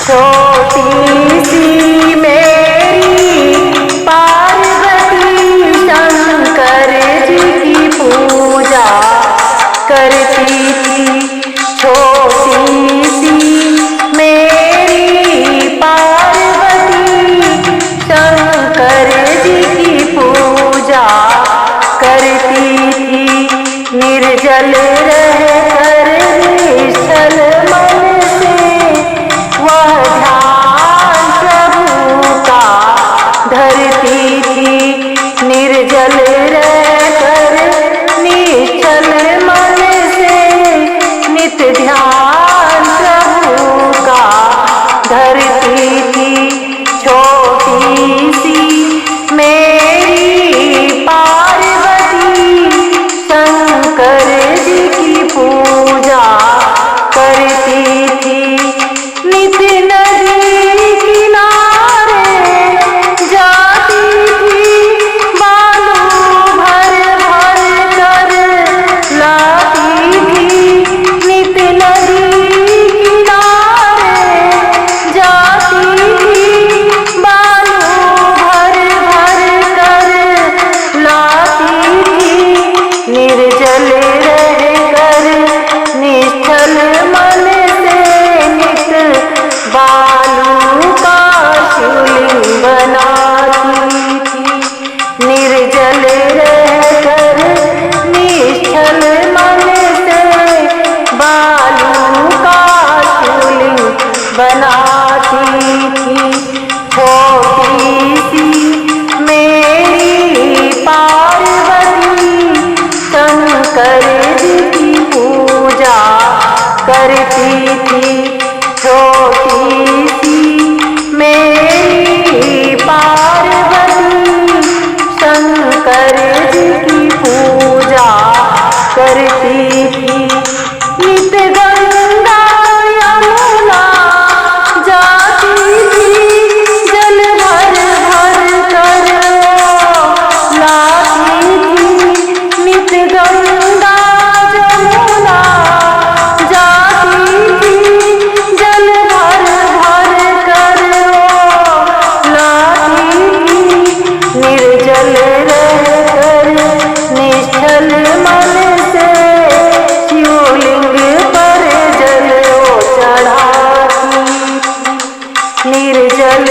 छोटी सी मेरी पार्वती शंकर जी की पूजा करती थी। छोटी सी मेरी पार्वती शंकर जी की पूजा करती थी। निर्जल रहकर निश्चल मन से वह ध्यान प्रभु का धरती थी। निर्जल रहकर निश्चल मन से नित ध्यान प्रभु का धरती थी। छोटी सी मेरी पार्वती शंकर जी की पूजा करती थी। नित नदी किनारे जाती थी, बालू भर भर कर लाती थी। नित नदी किनारे जाती थी, बालू भर भर कर लाती थी। निर्जल रहकर निश्चल मन से नित बालू का शिवलिंग बनाती थी। निर्जल रहकर निश्चल मन से बालू का शिवलिंग बनाती थी। छोटी सी मेरी पार्वती शंकर जी की पूजा करती थी। छोटी सी मेरी पार्वती शंकर जी की पूजा करती थी। नित गंगा यमुना जाती थी, जल भर भर कर लाती थी। नित गंगा यमुना जाती थी, जल भर भर कर लाती थी। निर्जल रहकर निश्चल मन से शिवलिंग पर जल चढ़ाती थी। निर्जल